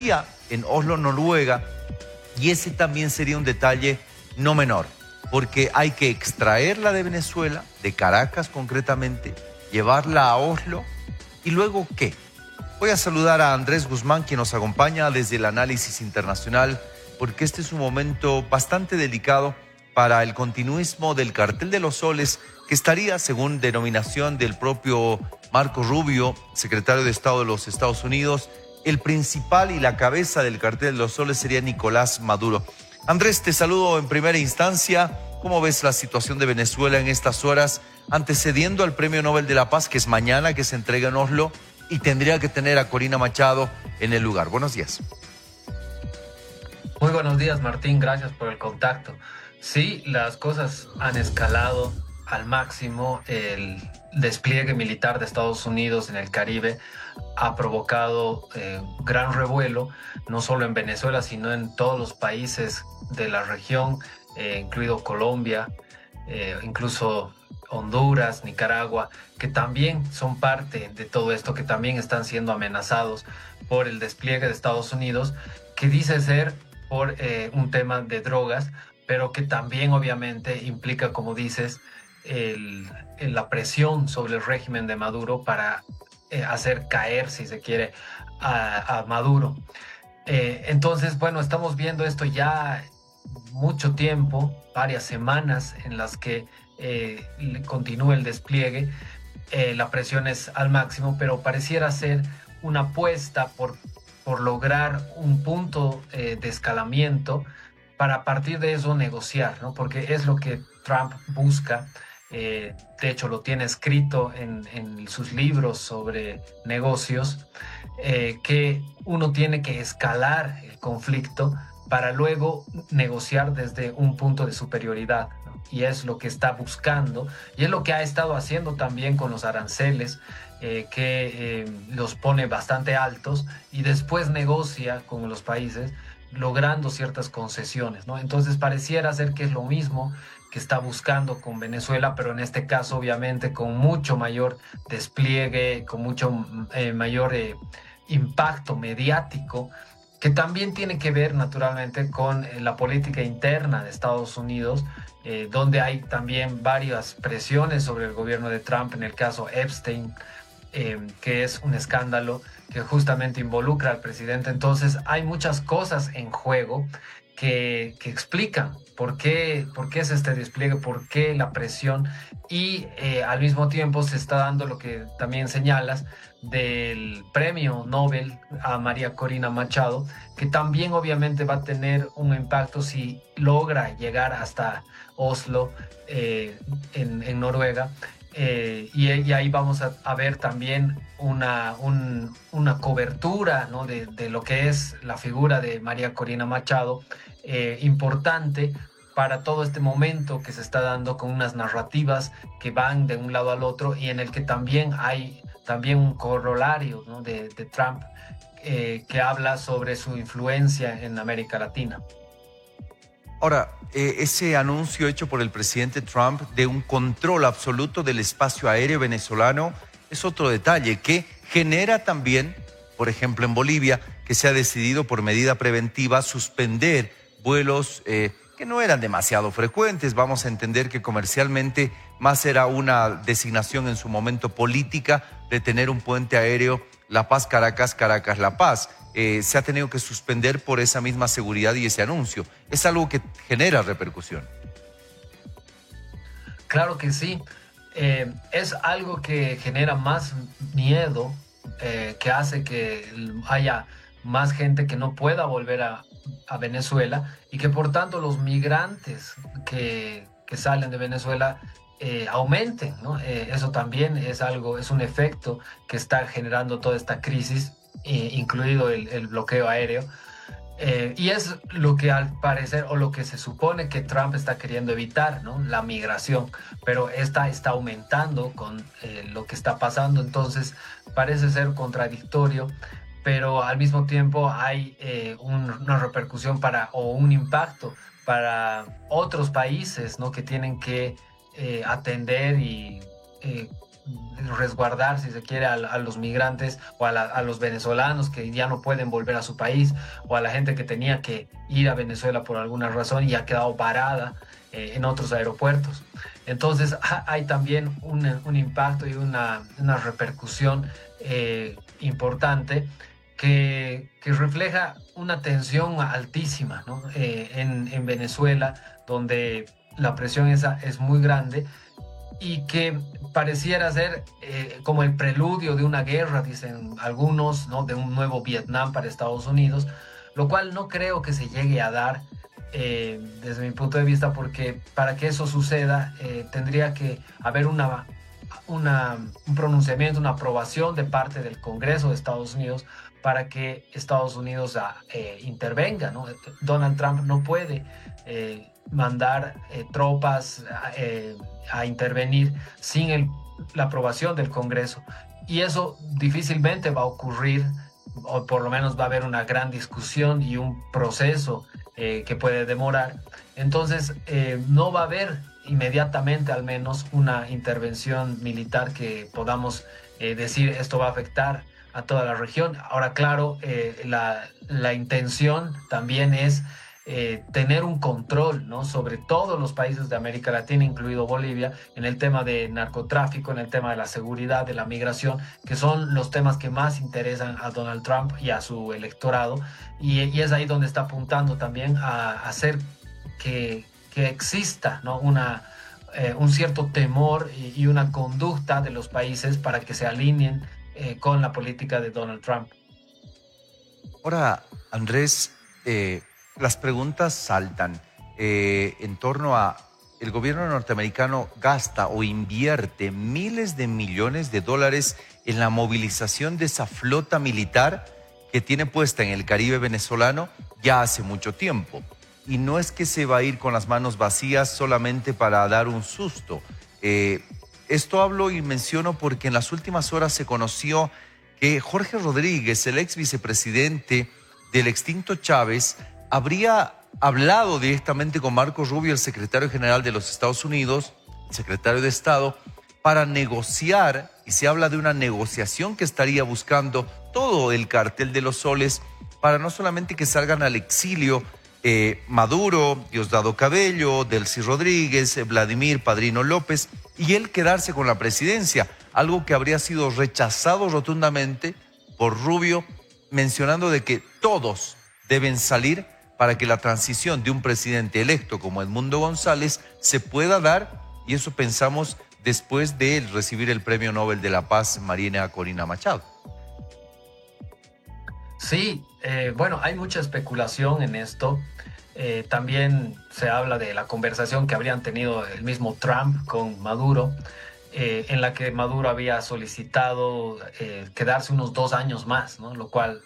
en Oslo, Noruega, y ese también sería un detalle no menor, porque hay que extraerla de Venezuela, de Caracas concretamente, llevarla a Oslo, y luego ¿qué? Voy a saludar a Andrés Guzmán, quien nos acompaña desde el análisis internacional, porque este es un momento bastante delicado para el continuismo del Cartel de los Soles, que estaría, según denominación del propio Marco Rubio, secretario de Estado de los Estados Unidos, el principal y la cabeza del Cartel de los Soles sería Nicolás Maduro. Andrés, te saludo en primera instancia. ¿Cómo ves la situación de Venezuela en estas horas, antecediendo al Premio Nobel de la Paz, que es mañana, que se entrega en Oslo, y tendría que tener a Corina Machado en el lugar? Buenos días. Muy buenos días, Martín. Gracias por el contacto. Sí, las cosas han escalado al máximo. El despliegue militar de Estados Unidos en el Caribe ha provocado gran revuelo, no solo en Venezuela, sino en todos los países de la región, incluido Colombia, incluso Honduras, Nicaragua, que también son parte de todo esto, que también están siendo amenazados por el despliegue de Estados Unidos, que dice ser por un tema de drogas, pero que también obviamente implica, como dices, la presión sobre el régimen de Maduro para hacer caer, si se quiere, a Maduro. Entonces, bueno, estamos viendo esto ya mucho tiempo, varias semanas en las que continúa el despliegue. La presión es al máximo, pero pareciera ser una apuesta por lograr un punto de escalamiento para a partir de eso negociar, ¿no? Porque es lo que Trump busca. De hecho, lo tiene escrito en sus libros sobre negocios, que uno tiene que escalar el conflicto para luego negociar desde un punto de superioridad, ¿no? Y es lo que está buscando, y es lo que ha estado haciendo también con los aranceles, que los pone bastante altos y después negocia con los países logrando ciertas concesiones, ¿no? Entonces pareciera ser que es lo mismo que está buscando con Venezuela, pero en este caso obviamente con mucho mayor despliegue, con mucho mayor impacto mediático, que también tiene que ver naturalmente con la política interna de Estados Unidos, donde hay también varias presiones sobre el gobierno de Trump, en el caso Epstein, que es un escándalo que justamente involucra al presidente. Entonces hay muchas cosas en juego que explican por qué es este despliegue, por qué la presión, y al mismo tiempo se está dando lo que también señalas del premio Nobel a María Corina Machado, que también obviamente va a tener un impacto si logra llegar hasta Oslo, en Noruega. Y ahí vamos a ver también una cobertura, ¿no? de lo que es la figura de María Corina Machado, importante para todo este momento que se está dando, con unas narrativas que van de un lado al otro, y en el que también hay también un corolario, ¿no? de Trump, que habla sobre su influencia en América Latina. Ahora, ese anuncio hecho por el presidente Trump de un control absoluto del espacio aéreo venezolano es otro detalle que genera también, por ejemplo, en Bolivia, que se ha decidido por medida preventiva suspender vuelos que no eran demasiado frecuentes. Vamos a entender que comercialmente más era una designación en su momento política de tener un puente aéreo La Paz-Caracas, Caracas-La Paz. Se ha tenido que suspender por esa misma seguridad y ese anuncio. Es algo que genera repercusión. Claro que sí. Es algo que genera más miedo, que hace que haya más gente que no pueda volver a Venezuela, y que por tanto los migrantes que salen de Venezuela aumenten, ¿no? Eso también es algo, es un efecto que está generando toda esta crisis, incluido el bloqueo aéreo. Y es lo que al parecer, o lo que se supone que Trump está queriendo evitar, ¿no? La migración, pero esta está aumentando con lo que está pasando. Entonces parece ser contradictorio, pero al mismo tiempo hay una repercusión o un impacto para otros países, ¿no? Que tienen que atender y resguardar, si se quiere, a los migrantes o a los venezolanos que ya no pueden volver a su país, o a la gente que tenía que ir a Venezuela por alguna razón y ha quedado varada en otros aeropuertos. Entonces hay también un impacto y una repercusión importante que refleja una tensión altísima, ¿no? En Venezuela, donde la presión es muy grande y que pareciera ser como el preludio de una guerra, dicen algunos, ¿no? De un nuevo Vietnam para Estados Unidos, lo cual no creo que se llegue a dar desde mi punto de vista, porque para que eso suceda tendría que haber un pronunciamiento, una aprobación de parte del Congreso de Estados Unidos para que Estados Unidos intervenga, ¿no? Donald Trump no puede mandar tropas a intervenir sin la aprobación del Congreso. Y eso difícilmente va a ocurrir, o por lo menos va a haber una gran discusión y un proceso que puede demorar. Entonces, no va a haber inmediatamente al menos una intervención militar que podamos decir esto va a afectar a toda la región. Ahora, claro, la intención también es tener un control, ¿no? Sobre todos los países de América Latina, incluido Bolivia, en el tema de narcotráfico, en el tema de la seguridad, de la migración, que son los temas que más interesan a Donald Trump y a su electorado. Y es ahí donde está apuntando también a hacer que exista, ¿no? Un cierto temor y una conducta de los países para que se alineen con la política de Donald Trump. Ahora, Andrés, las preguntas saltan en torno a el gobierno norteamericano gasta o invierte miles de millones de dólares en la movilización de esa flota militar que tiene puesta en el Caribe venezolano ya hace mucho tiempo. Y no es que se va a ir con las manos vacías solamente para dar un susto. Esto hablo y menciono porque en las últimas horas se conoció que Jorge Rodríguez, el ex vicepresidente del extinto Chávez, habría hablado directamente con Marco Rubio, el secretario general de los Estados Unidos, el secretario de Estado, para negociar, y se habla de una negociación que estaría buscando todo el cartel de los soles para no solamente que salgan al exilio Maduro, Diosdado Cabello, Delcy Rodríguez, Vladimir Padrino López, y él quedarse con la presidencia, algo que habría sido rechazado rotundamente por Rubio, mencionando de que todos deben salir para que la transición de un presidente electo como Edmundo González se pueda dar, y eso pensamos después de recibir el Premio Nobel de la Paz María Corina Machado. Sí, bueno, hay mucha especulación en esto. También se habla de la conversación que habrían tenido el mismo Trump con Maduro, en la que Maduro había solicitado quedarse unos 2 años más, ¿no? Lo cual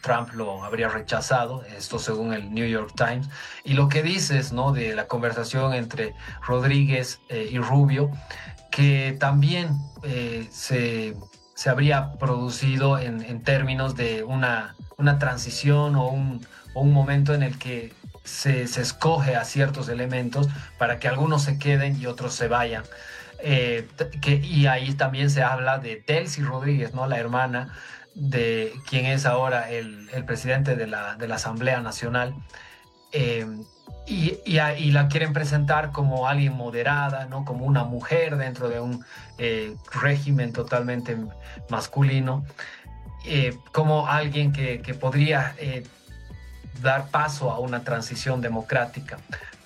Trump lo habría rechazado, esto según el New York Times. Y lo que dices, ¿no? De la conversación entre Rodríguez y Rubio, que también se habría producido en términos de una transición o un momento en el que se escoge a ciertos elementos para que algunos se queden y otros se vayan. Y ahí también se habla de Delcy Rodríguez, ¿no? La hermana de quien es ahora el presidente de la Asamblea Nacional. Y la quieren presentar como alguien moderada, ¿no? Como una mujer dentro de un régimen totalmente masculino, como alguien que podría dar paso a una transición democrática.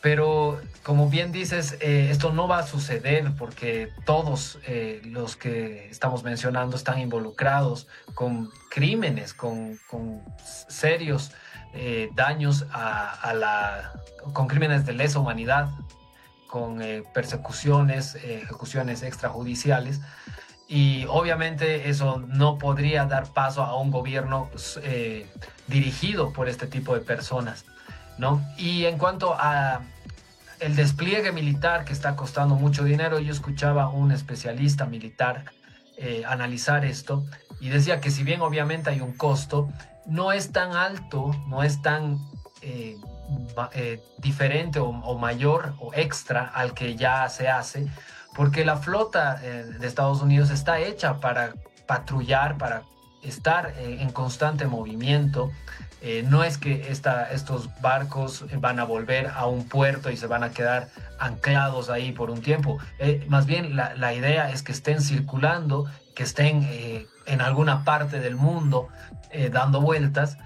Pero como bien dices, esto no va a suceder porque todos los que estamos mencionando están involucrados con crímenes, con serios daños con crímenes de lesa humanidad, con persecuciones, ejecuciones extrajudiciales. Y obviamente eso no podría dar paso a un gobierno dirigido por este tipo de personas, ¿no? Y en cuanto a el despliegue militar que está costando mucho dinero, yo escuchaba a un especialista militar analizar esto y decía que si bien obviamente hay un costo, no es tan alto, no es tan diferente o mayor o extra al que ya se hace, porque la flota de Estados Unidos está hecha para patrullar, para estar en constante movimiento. No es que estos barcos van a volver a un puerto y se van a quedar anclados ahí por un tiempo. Más bien la idea es que estén circulando, que estén en alguna parte del mundo dando vueltas,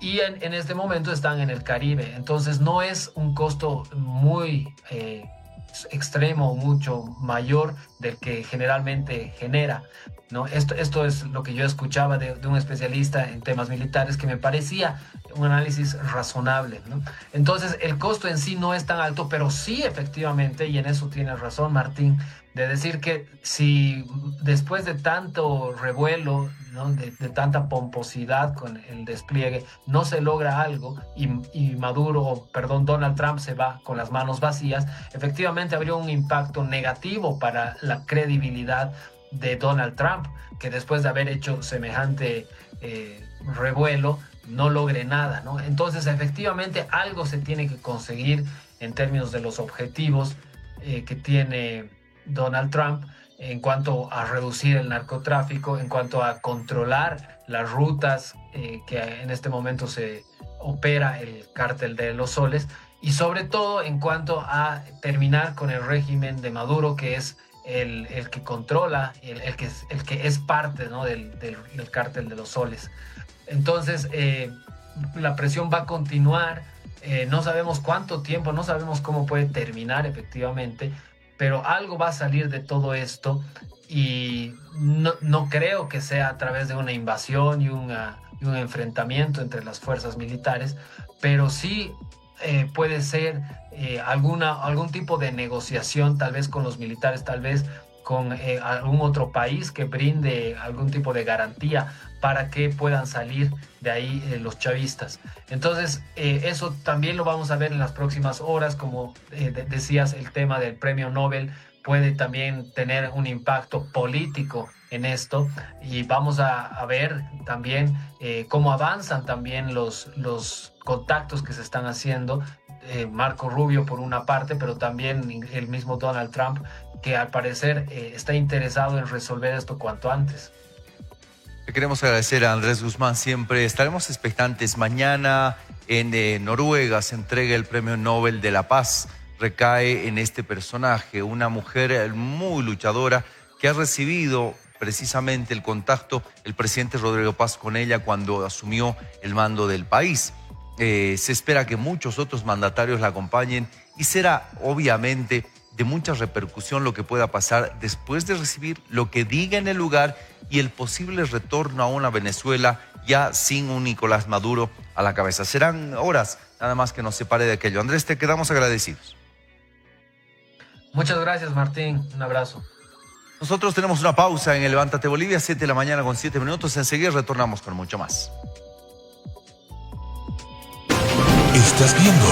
y en este momento están en el Caribe. Entonces no es un costo muy extremo, mucho mayor del que generalmente genera, ¿no? Esto es lo que yo escuchaba de un especialista en temas militares, que me parecía un análisis razonable, ¿no? Entonces el costo en sí no es tan alto, pero sí, efectivamente, y en eso tienes razón, Martín, de decir que si después de tanto revuelo, ¿no? de tanta pomposidad con el despliegue, no se logra algo y Donald Trump se va con las manos vacías, efectivamente habría un impacto negativo para la credibilidad de Donald Trump, que después de haber hecho semejante revuelo no logre nada, ¿no? Entonces efectivamente algo se tiene que conseguir en términos de los objetivos que tiene Donald Trump en cuanto a reducir el narcotráfico, en cuanto a controlar las rutas que en este momento se opera el cártel de los Soles, y sobre todo en cuanto a terminar con el régimen de Maduro, que es el que controla, el que es parte, ¿no? del cártel de los Soles. Entonces la presión va a continuar, no sabemos cuánto tiempo, no sabemos cómo puede terminar efectivamente, pero algo va a salir de todo esto, y no creo que sea a través de una invasión y un enfrentamiento entre las fuerzas militares, pero sí puede ser algún tipo de negociación, tal vez con los militares, tal vez con algún otro país que brinde algún tipo de garantía para que puedan salir de ahí los chavistas. Entonces, eso también lo vamos a ver en las próximas horas. Como decías, el tema del premio Nobel puede también tener un impacto político en esto, y vamos a ver también cómo avanzan también los contactos que se están haciendo. Marco Rubio por una parte, pero también el mismo Donald Trump, que al parecer está interesado en resolver esto cuanto antes. Le queremos agradecer a Andrés Guzmán siempre. Estaremos expectantes. Mañana en Noruega se entrega el Premio Nobel de la Paz. Recae en este personaje, una mujer muy luchadora que ha recibido precisamente el contacto el presidente Rodrigo Paz con ella cuando asumió el mando del país. Se espera que muchos otros mandatarios la acompañen, y será obviamente de mucha repercusión lo que pueda pasar después de recibir lo que diga en el lugar y el posible retorno a una Venezuela ya sin un Nicolás Maduro a la cabeza. Serán horas nada más que nos separe de aquello. Andrés, te quedamos agradecidos. Muchas gracias, Martín. Un abrazo. Nosotros tenemos una pausa en el Levántate Bolivia, 7 de la mañana con 7 minutos. Enseguida retornamos con mucho más. Estás viendo